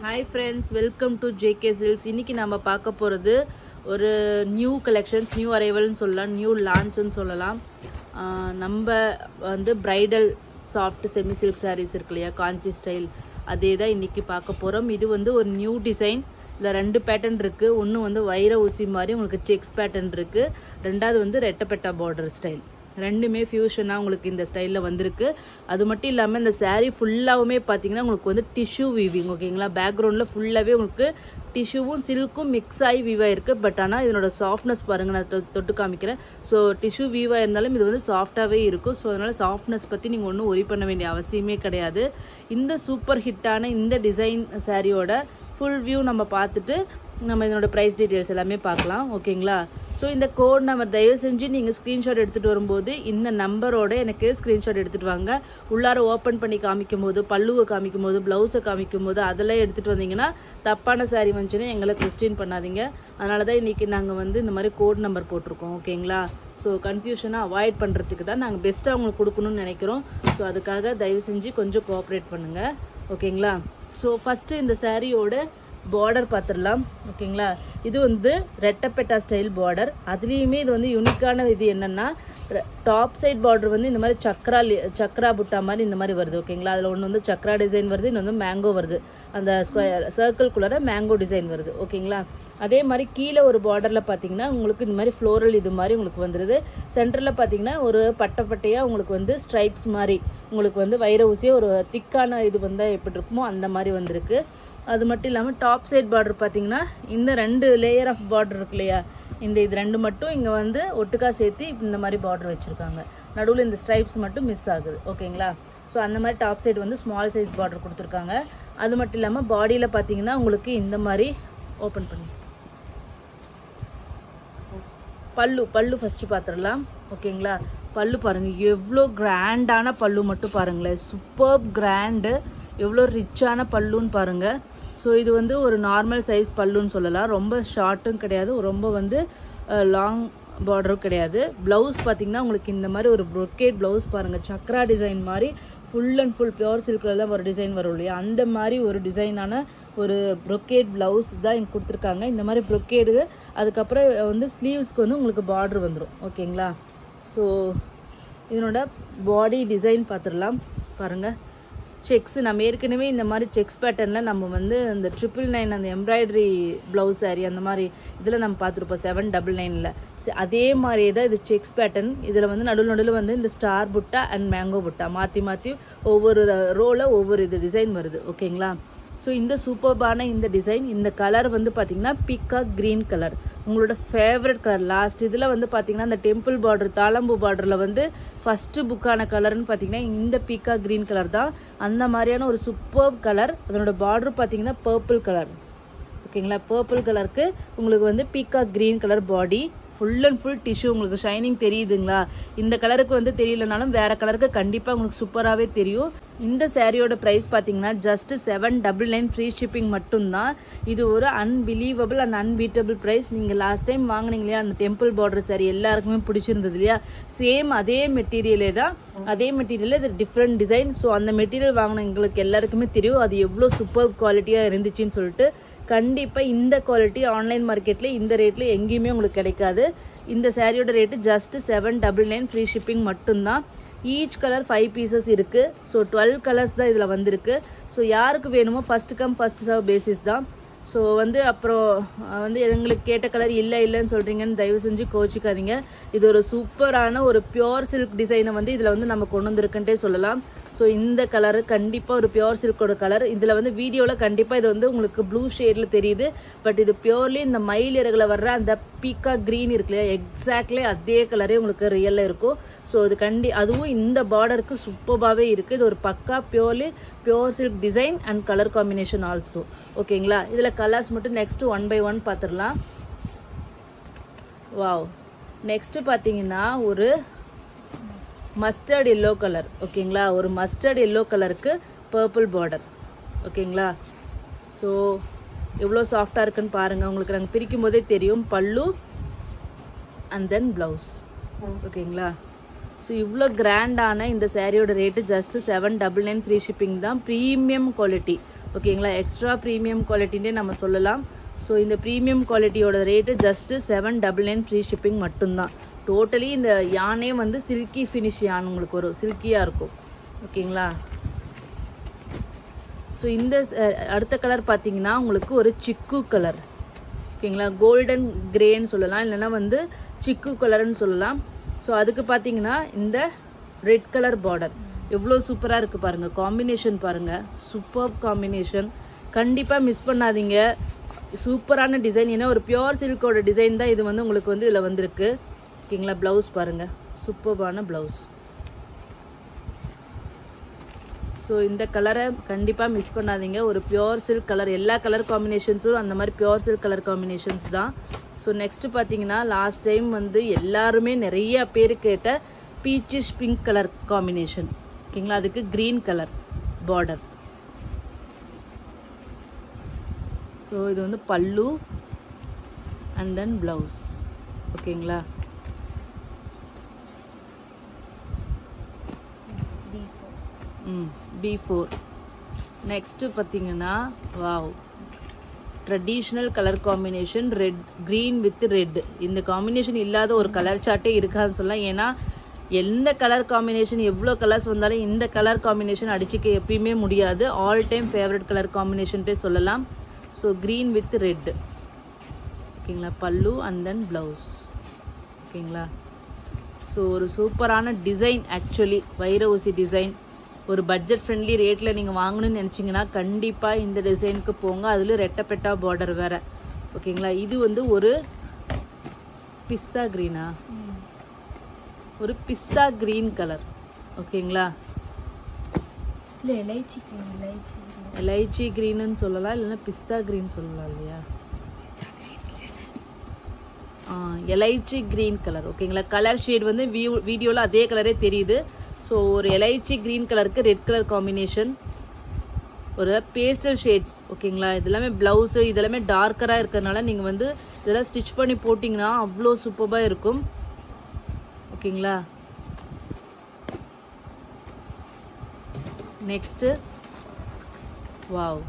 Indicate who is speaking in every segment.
Speaker 1: Hi friends, welcome to JK Silks. இன்னைக்கு நாம பார்க்க போறது ஒரு நியூ கலெக்ஷன்ஸ், நியூ அரைவல்னு சொல்லலாம், நியூ லான்ச்னு சொல்லலாம். நம்ம வந்து bridal soft semi silk sarees இருக்கு இல்லையா, காஞ்சி ஸ்டைல், அதே தான் இன்னைக்கு பார்க்க போறோம். இது வந்து ஒரு நியூ டிசைன். இல்லை 2 பேட்டர்ன் இருக்கு. ஒன்று வந்து வைர ஊசி மாதிரி உங்களுக்கு செக்ஸ் பேட்டர்ன் இருக்கு. ரெண்டாவது வந்து ரெட்டப்பெட்டா பார்டர் ஸ்டைல். ரெண்டுமே ஃபியூஷனாக உங்களுக்கு இந்த ஸ்டைலில் வந்திருக்கு. அது மட்டும் இல்லாமல் இந்த சாரீ ஃபுல்லாகவுமே பார்த்தீங்கன்னா உங்களுக்கு வந்து டிஷ்யூ வீவிங், ஓகேங்களா. பேக்ரவுண்டில் ஃபுல்லாகவே உங்களுக்கு டிஷ்யூவும் சில்க்கும் மிக்ஸ் ஆகி வீவாக இருக்குது. பட் ஆனால் இதனோட சாஃப்ட்னஸ் பாருங்கள், நான் தொட்டு காமிக்கிறேன். ஸோ டிஷ்யூ வீவாக இருந்தாலும் இது வந்து சாஃப்டாகவே இருக்கும். ஸோ அதனால் சாஃப்ட்னஸ் பற்றி நீங்கள் ஒன்றும் ஒரி பண்ண வேண்டிய அவசியமே கிடையாது. இந்த சூப்பர் ஹிட்டான இந்த டிசைன் சாரியோட ஃபுல் வியூ நம்ம பார்த்துட்டு நம்ம இதனோட ப்ரைஸ் டீட்டெயில்ஸ் எல்லாமே பார்க்கலாம், ஓகேங்களா. ஸோ இந்த கோட் நம்பர் தயவு செஞ்சு நீங்கள் ஸ்க்ரீன்ஷாட் எடுத்துகிட்டு வரும்போது இந்த நம்பரோட எனக்கு ஸ்க்ரீன்ஷாட் எடுத்துகிட்டு வாங்க. உள்ளார ஓப்பன் பண்ணி காமிக்கும் போது, பல்லுவை காமிக்கும் போது, ப்ளவுஸை காமிக்கும் போது அதெல்லாம் எடுத்துகிட்டு வந்தீங்கன்னா தப்பான சாரீ வந்துச்சுன்னா எங்களை கொஸ்டின் பண்ணாதீங்க. அதனால தான் இன்றைக்கி நாங்கள் வந்து இந்த மாதிரி கோட் நம்பர் போட்டிருக்கோம், ஓகேங்களா. ஸோ கன்ஃபியூஷனை அவாய்ட் பண்ணுறதுக்கு தான் நாங்கள் பெஸ்ட்டாக அவங்களுக்கு கொடுக்கணும்னு நினைக்கிறோம். ஸோ அதுக்காக தயவு செஞ்சு கொஞ்சம் கோஆப்ரேட் பண்ணுங்கள், ஓகேங்களா. ஸோ ஃபஸ்ட்டு இந்த சாரியோட பார்டர் பார்த்துடலாம், ஓகேங்களா. இது வந்து ரெட்டப்பெட்டா ஸ்டைல் பார்டர். அதுலேயுமே இது வந்து யூனிக்கான இது என்னன்னா, டாப் சைட் பார்டர் வந்து இந்த மாதிரி சக்ரா புட்டா மாதிரி இந்த மாதிரி வருது, ஓகேங்களா. அதில் ஒன்று வந்து சக்ரா டிசைன் வருது, இன்னொன்று மேங்கோ வருது. அந்த ஸ்கொயர் சர்க்கிள்குள்ளார மேங்கோ டிசைன் வருது, ஓகேங்களா. அதே மாதிரி கீழே ஒரு பார்டரில் பார்த்தீங்கன்னா உங்களுக்கு இந்த மாதிரி ஃப்ளோரல் இது மாதிரி உங்களுக்கு வந்துடுது. சென்டரில் பார்த்தீங்கன்னா ஒரு பட்டையாக உங்களுக்கு வந்து ஸ்ட்ரைப்ஸ் மாதிரி உங்களுக்கு வந்து வைர ஊசியாக ஒரு திக்கான இது வந்தால் எப்படி இருக்குமோ அந்த மாதிரி வந்திருக்கு. அது மட்டும் இல்லாமல் டாப் சைட் பார்டர் பார்த்தீங்கன்னா இந்த 2 லேயர் ஆஃப் பார்டர் இருக்கு இல்லையா, இது 2 மட்டும் இங்கே வந்து ஒட்டுக்கா சேர்த்து இந்த மாதிரி பார்டர் வச்சுருக்காங்க. நடுவில் இந்த ஸ்ட்ரைப்ஸ் மட்டும் மிஸ் ஆகுது, ஓகேங்களா. ஸோ அந்த மாதிரி டாப் சைடு வந்து ஸ்மால் சைஸ் பார்டர் கொடுத்துருக்காங்க. அது மட்டும் இல்லாமல் பாடியில் பார்த்தீங்கன்னா உங்களுக்கு இந்த மாதிரி ஓப்பன் பண்ணி பல்லு ஃபஸ்ட்டு பார்த்துடலாம், ஓகேங்களா. பல்லு பாருங்கள், எவ்வளோ கிராண்டான பல்லு மட்டும் பாருங்களேன். சூப்பர் கிராண்டு, எவ்வளோ ரிச்சான பல்லுன்னு பாருங்கள். ஸோ இது வந்து ஒரு நார்மல் சைஸ் பல்லுன்னு சொல்லலாம். ரொம்ப ஷார்ட்டும் கிடையாது, ரொம்ப வந்து லாங் பார்டரும் கிடையாது. ப்ளவுஸ் பார்த்தீங்கன்னா உங்களுக்கு இந்த மாதிரி ஒரு ப்ரொக்கேட் ப்ளவுஸ் பாருங்கள். சக்ரா டிசைன் மாதிரி ஃபுல் அண்ட் ஃபுல் பியோர் சில்கில் தான் ஒரு டிசைன் வரும் இல்லையா, அந்த மாதிரி ஒரு டிசைனான ஒரு ப்ரொக்கேட் ப்ளவுஸ் தான் இங்கே கொடுத்துருக்காங்க. இந்த மாதிரி ப்ரொக்கேடு, அதுக்கப்புறம் வந்து ஸ்லீவ்ஸ்க்கு வந்து உங்களுக்கு பார்டர் வந்துடும், ஓகேங்களா. ஸோ இதனோட பாடி டிசைன் பார்த்துடலாம் பாருங்கள். செக்ஸ் நம்ம ஏற்கனவே இந்த மாதிரி செக்ஸ் பேட்டர்னில் நம்ம வந்து இந்த 999 அந்த எம்ப்ராய்டரி ப்ளவுஸ் சாரீ அந்த மாதிரி இதில் நம்ம பார்த்துருப்போம் 799. அதே மாதிரியே தான் இது செக்ஸ் பேட்டர்ன். இதில் வந்து நடுவில் வந்து இந்த ஸ்டார் புட்டா அண்ட் மேங்கோ புட்டா மாற்றி ஒவ்வொரு ரோவில் ஒவ்வொரு இது டிசைன் வருது, ஓகேங்களா. ஸோ இந்த சூப்பர்பான இந்த டிசைன், இந்த கலர் வந்து பார்த்தீங்கன்னா பீகாக் க்ரீன் கலர், உங்களோட ஃபேவரட் கலர். லாஸ்ட் இதில் வந்து பார்த்தீங்கன்னா இந்த டெம்பிள் பார்டர், தாளம்பூ பார்டரில் வந்து ஃபஸ்ட்டு புக்கான கலர்னு பார்த்தீங்கன்னா இந்த பீகாக் க்ரீன் கலர் தான். அந்த மாதிரியான ஒரு சூப்பர் கலர். அதனோட பார்டர் பார்த்தீங்கன்னா பர்பிள் கலர், ஓகேங்களா. பர்பிள் கலருக்கு உங்களுக்கு வந்து peacock green colour body, full and full tissue. உங்களுக்கு ஷைனிங் தெரியுதுங்களா? இந்த கலருக்கு வந்து தெரியலனாலும் வேற கலருக்கு கண்டிப்பாக உங்களுக்கு சூப்பராகவே தெரியும். இந்த சாரியோட ப்ரைஸ் பார்த்தீங்கன்னா ஜஸ்ட் 799 ஃப்ரீ ஷிப்பிங் மட்டும்தான். இது ஒரு அன்பிலீவபிள் அண்ட் அன்பீட்டபிள் ப்ரைஸ். நீங்கள் லாஸ்ட் டைம் வாங்கினீங்க இல்லையா அந்த டெம்பிள் பார்டர் சாரி, எல்லாருக்குமே பிடிச்சிருந்தது இல்லையா, சேம் அதே மெட்டீரியலே தான். அதே மெட்டீரியல் இது டிஃப்ரெண்ட் டிசைன். ஸோ அந்த மெட்டீரியல் வாங்கின எங்களுக்கு எல்லாருக்குமே தெரியும் அது எவ்வளோ சூப்பர் குவாலிட்டியாக இருந்துச்சுன்னு சொல்லிட்டு. கண்டிப்பாக இந்த குவாலிட்டி ஆன்லைன் மார்க்கெட்டில் இந்த ரேட்டில் எங்கேயுமே உங்களுக்கு கிடைக்காது. இந்த சாரியோட ரேட்டு ஜஸ்ட் 799 ஃப்ரீ ஷிப்பிங் மட்டும்தான். ஈச் கலர் 5 பீசஸ் இருக்குது. ஸோ 12 கலர்ஸ் தான் இதில் வந்திருக்கு. ஸோ யாருக்கு வேணுமோ first come first serve basis தான். ஸோ வந்து அப்புறம் வந்து எங்களுக்கு கேட்ட கலர் இல்லைன்னு சொல்கிறீங்கன்னு தயவு செஞ்சு கோச்சிக்காதீங்க. இது ஒரு சூப்பரான ஒரு பியோர் சில்க் டிசைனை வந்து இதில் வந்து நம்ம கொண்டு வந்திருக்குன்ட்டே சொல்லலாம். ஸோ இந்த கலரு கண்டிப்பாக ஒரு பியோர் சில்கோட கலர். இதில் வந்து வீடியோவில் கண்டிப்பாக இது வந்து உங்களுக்கு ப்ளூ ஷேடில் தெரியுது. பட் இது பியோர்லி இந்த மயில் இறகுல வர்ற அந்த பீக்கா க்ரீன் இருக்கு இல்லையா, எக்ஸாக்ட்லி அதே கலரே உங்களுக்கு ரியலில் இருக்கும். ஸோ இது அதுவும் இந்த பார்டருக்கு சூப்பராகவே இருக்குது. இது ஒரு பக்கா pure silk design and colour combination also, ஓகேங்களா. இதில் கலர்ஸ் மட்டும் நெக்ஸ்ட் 1 by 1 பார்த்துடலாம். வாவ், நெக்ஸ்ட் பார்த்தீங்கன்னா ஒரு மஸ்டர்ட் எல்லோ கலர், ஓகேங்களா. ஒரு மஸ்டர்ட் எல்லோ கலருக்கு பர்பிள் பார்டர், ஓகேங்களா. ஸோ எவ்வளோ சாஃப்டாக இருக்குன்னு பாருங்கள். உங்களுக்கு நாங்கள் பிரிக்கும் போதே தெரியும். பல்லு அண்ட் தென் ப்ளவுஸ், ஓகேங்களா. ஸோ இவ்வளோ கிராண்டான இந்த சாரியோட ரேட்டு ஜஸ்ட் 799 ஃப்ரீ ஷிப்பிங் தான். ப்ரீமியம் குவாலிட்டி, ஓகேங்களா. எக்ஸ்ட்ரா ப்ரீமியம் குவாலிட்டின்னே நம்ம சொல்லலாம். ஸோ இந்த ப்ரீமியம் குவாலிட்டியோட ரேட்டு ஜஸ்ட்டு 799 ஃப்ரீ ஷிப்பிங் மட்டும்தான். டோட்டலி இந்த யானே வந்து சில்கி ஃபினிஷ் யான் உங்களுக்கு வரும், சில்கியாக இருக்கும். ஓகேங்களா. ஸோ இந்த அடுத்த கலர் பார்த்தீங்கன்னா உங்களுக்கு ஒரு சிக்கு கலர். ஓகேங்களா. கோல்டன் கிரேன்னு சொல்லலாம், இல்லைன்னா வந்து சிக்கு கலர்னு சொல்லலாம். ஸோ அதுக்கு பார்த்தீங்கன்னா இந்த ரெட் கலர் பார்டர் எவ்வளோ சூப்பராக இருக்குது பாருங்கள். காம்பினேஷன் பாருங்கள், சூப்பர் காம்பினேஷன். கண்டிப்பாக மிஸ் பண்ணாதீங்க. சூப்பரான டிசைன். ஏன்னா ஒரு பியோர் சில்கோட டிசைன் தான் இது வந்து உங்களுக்கு வந்து இதில் வந்திருக்கு. ஓகேங்களா. ப்ளவுஸ் பாருங்கள், சூப்பரான ப்ளவுஸ். ஸோ இந்த கலரை கண்டிப்பாக மிஸ் பண்ணாதீங்க. ஒரு பியோர் சில்க் கலர். எல்லா கலர் காம்பினேஷன்ஸும் அந்த மாதிரி பியோர் சில்க் கலர் காம்பினேஷன்ஸ் தான். ஸோ நெக்ஸ்ட்டு பார்த்தீங்கன்னா லாஸ்ட் டைம் வந்து எல்லாருமே நிறைய பேர் கேட்ட பீச்சிஷ் பிங்க் கலர் காம்பினேஷன். ஓகேங்களா. அதுக்கு க்ரீன் கலர் பார்டர். ஸோ இது வந்து பல்லு அண்ட் தென் ப்ளவுஸ். ஓகேங்களா. B4. நெக்ஸ்ட்டு பார்த்தீங்கன்னா wow, traditional colour combination. Red, green with red. இந்த காம்பினேஷன் இல்லாத ஒரு கலர் சார்ட்டே இருக்காதுன்னு சொல்லலாம். ஏன்னா எந்த கலர் காம்பினேஷன் எவ்வளோ கலர்ஸ் வந்தாலும் இந்த கலர் காம்பினேஷன் அடிச்சுக்க எப்பயுமே முடியாது. ஆல் டைம் ஃபேவரட் கலர் காம்பினேஷன்ட்டே சொல்லலாம். So green with red. ஓகேங்களா. பல்லு அண்ட் தென் ப்ளவுஸ். ஓகேங்களா. ஸோ ஒரு சூப்பரான டிசைன். ஆக்சுவலி வைர ஊசி டிசைன். ஒரு பட்ஜெட் ஃப்ரெண்ட்லி ரேட்டில் நீங்கள் வாங்கணும்னு நினச்சிங்கன்னா கண்டிப்பாக இந்த டிசைனுக்கு போங்க. அதில் ரெட்டப்பெட்டா பார்டர் வேறு. ஓகேங்களா. இது வந்து ஒரு பிஸ்தா க்ரீனா, ஒரு பிஸ்தா க்ரீன் கலர். ஓகேங்களா. எலைச்சி க்ரீன்னு சொல்லலாம், இல்லைன்னா பிஸ்தா க்ரீன் சொல்லலாம் இல்லையா. எலைச்சி க்ரீன் கலர். ஓகேங்களா. கலர் ஷேட் வந்து வீடியோவில் அதே கலரே தெரியுது. ஸோ ஒரு எலைச்சி க்ரீன் கலருக்கு ரெட் கலர் காம்பினேஷன், ஒரு பேஸ்டல் ஷேட்ஸ். ஓகேங்களா. இதெல்லாமே ப்ளவுஸு, இதெல்லாமே டார்க்கராக இருக்கிறதுனால நீங்கள் வந்து இதெல்லாம் ஸ்டிச் பண்ணி போட்டிங்கன்னா அவ்வளோ சூப்பராக இருக்கும். ஓகேங்களா. Next wow,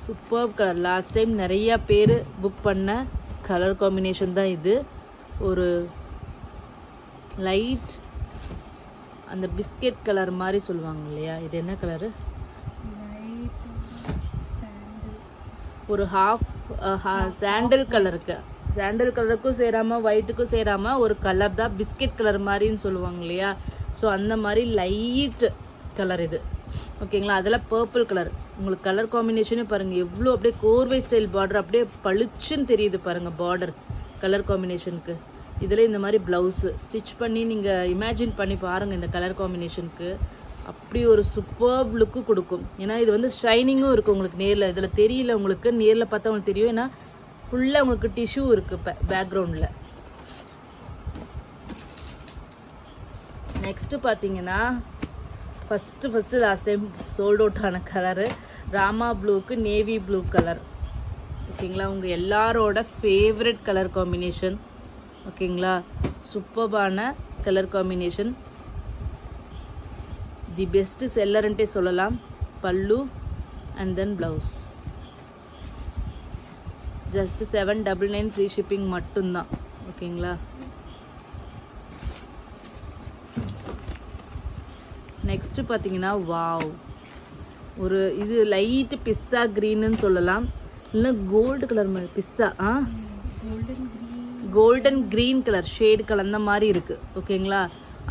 Speaker 1: super colour. Last time நிறைய பேர் புக் பண்ண கலர் காம்பினேஷன் தான் இது. ஒரு லைட் அந்த பிஸ்கெட் கலர் மாதிரி சொல்லுவாங்க இல்லையா. இது என்ன கலரு? ஒரு ஹாஃப் சாண்டல் கலருக்கு. சாண்டல் கலருக்கும் சேராமல் ஒயிட்டுக்கும் சேராமல் ஒரு கலர் தான், பிஸ்கெட் கலர் மாதிரின்னு சொல்லுவாங்க இல்லையா. ஸோ அந்த மாதிரி லைட் கலர் இது. ஓகேங்களா. அதெல்லாம் பர்பிள் கலர். உங்களுக்கு கலர் காம்பினேஷனே பாருங்கள் எவ்வளோ அப்படியே கோர்வை ஸ்டைல் பார்டர் அப்படியே பளிச்சுன்னு தெரியுது பாருங்கள் பார்டர் கலர் காம்பினேஷனுக்கு. இதில் இந்த மாதிரி ப்ளவுஸு ஸ்டிச் பண்ணி நீங்கள் இமேஜின் பண்ணி பாருங்கள். இந்த கலர் காம்பினேஷனுக்கு அப்படி ஒரு சூப்பர் லுக்கு கொடுக்கும். ஏன்னா இது வந்து ஷைனிங்கும் இருக்குது உங்களுக்கு நேரில். இதில் தெரியல உங்களுக்கு, நேரில் பார்த்தா உங்களுக்கு தெரியும். ஏன்னா ஃபுல்லாக உங்களுக்கு டிஷ்யூ இருக்குது பேக்ரவுண்டில். நெக்ஸ்ட்டு பார்த்தீங்கன்னா first last time sold out ஆன கலரு ராமா ப்ளூக்கு நேவி ப்ளூ கலர். ஓகேங்களா. உங்கள் எல்லாரோட ஃபேவரட் கலர் காம்பினேஷன். ஓகேங்களா. சூப்பர்பான கலர் காம்பினேஷன். தி பெஸ்ட் செல்லர்ன்ட்டே சொல்லலாம். Pallu and then blouse. Just 799 free shipping மட்டும்தான். ஓகேங்களா. நெக்ஸ்ட் பார்த்தீங்கன்னா வாவ், ஒரு இது லைட் பிஸ்தா க்ரீன்னு சொல்லலாம், இல்லைன்னா கோல்டு கலர் மாதிரி. பிஸ்தா கோல்டன் க்ரீன் கலர் ஷேடு கலந்த மாதிரி இருக்குது. ஓகேங்களா.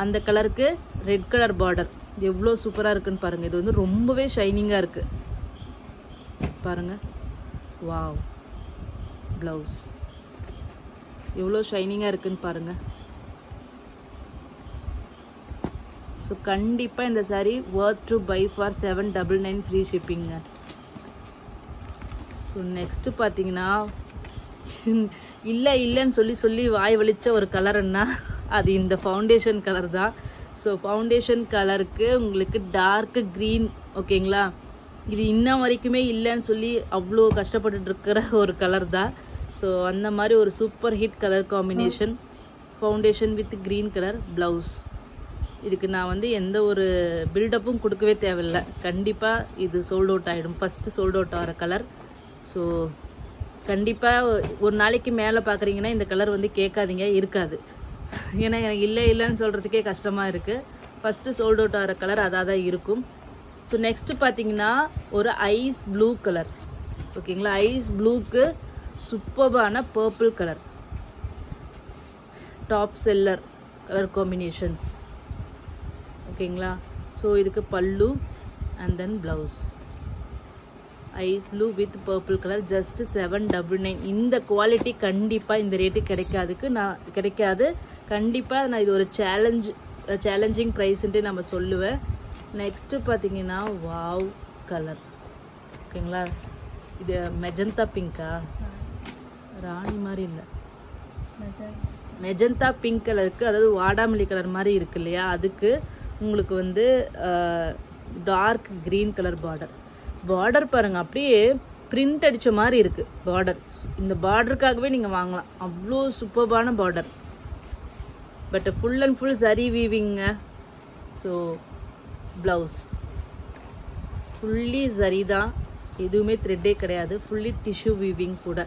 Speaker 1: அந்த கலருக்கு ரெட் கலர் பார்டர் எவ்வளோ சூப்பராக இருக்குன்னு பாருங்கள். இது வந்து ரொம்பவே ஷைனிங்காக இருக்குது பாருங்கள். வாவ், ப்ளவுஸ் எவ்வளோ ஷைனிங்காக இருக்குன்னு பாருங்கள். ஸோ கண்டிப்பாக இந்த sari worth to buy for 799 free ஷிப்பிங்க. ஸோ நெக்ஸ்ட்டு பார்த்தீங்கன்னா இல்லைன்னு சொல்லி வாய் வலிச்ச ஒரு கலர்னா அது இந்த ஃபவுண்டேஷன் கலர் தான். ஸோ ஃபவுண்டேஷன் கலருக்கு உங்களுக்கு டார்க் க்ரீன். ஓகேங்களா. இது இன்ன வரைக்குமே இல்லைன்னு சொல்லி அவ்வளோ கஷ்டப்பட்டுட்டு இருக்கிற ஒரு கலர் தான். ஸோ அந்த மாதிரி ஒரு super hit colour combination. Foundation with green colour blouse. இதுக்கு நான் வந்து எந்த ஒரு பில்டப்பும் கொடுக்கவே தேவையில்லை. கண்டிப்பாக இது சோல்ட் அவுட் ஆகிடும். ஃபஸ்ட்டு சோல்ட் அவுட் ஆகிற கலர். ஸோ கண்டிப்பாக ஒரு நாளைக்கு மேலே பார்க்குறீங்கன்னா இந்த கலர் வந்து கேட்காதீங்க, இருக்காது. ஏன்னா எனக்கு இல்லைன்னு சொல்கிறதுக்கே கஷ்டமாக இருக்குது. ஃபஸ்ட்டு சோல்ட் அவுட் ஆகிற கலர் அதாக தான் இருக்கும். ஸோ நெக்ஸ்ட்டு பார்த்தீங்கன்னா ஒரு ஐஸ் ப்ளூ கலர். ஓகேங்களா, ஐஸ் ப்ளூக்கு சூப்பர்பான purple colour, top seller colour combinations. ஓகேங்களா, ஸோ இதுக்கு pallu and then blouse. Ice blue with purple colour, just 799. இந்த குவாலிட்டி கண்டிப்பாக இந்த ரேட்டு கிடைக்காது. கண்டிப்பாக நான் இது ஒரு சேலஞ்சிங் ப்ரைஸ்ன்ட்டு நம்ம சொல்லுவேன். நெக்ஸ்ட்டு பார்த்தீங்கன்னா வாவ் கலர். ஓகேங்களா, இது மெஜந்தா பிங்கா, ராணி மாதிரி இல்லை, மெஜந்தா பிங்க் கலருக்கு, அதாவது வாடாமல்லி கலர் மாதிரி இருக்கு இல்லையா, அதுக்கு உங்களுக்கு வந்து டார்க் க்ரீன் கலர் பார்டர் பாருங்கள், அப்படியே பிரிண்ட் அடித்த மாதிரி இருக்குது பார்டர். இந்த பார்டருக்காகவே நீங்கள் வாங்கலாம், அவ்வளோ சூப்பர்பான border. But full and full சரி வீவிங்க. ஸோ ப்ளவுஸ் ஃபுல்லி சரி தான், எதுவுமே த்ரெட்டே கிடையாது, ஃபுல்லி டிஷ்யூ வீவிங் கூட.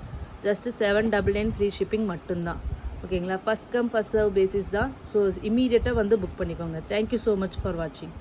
Speaker 1: ஜஸ்ட் 799 ஃப்ரீ ஷிப்பிங் மட்டும்தான். ஓகேங்களா, first come first serve basis தான். ஸோ இமீடியட்டாக வந்து புக் பண்ணிக்கோங்க. தேங்க்யூ ஸோ மச் ஃபார் வாட்சிங்.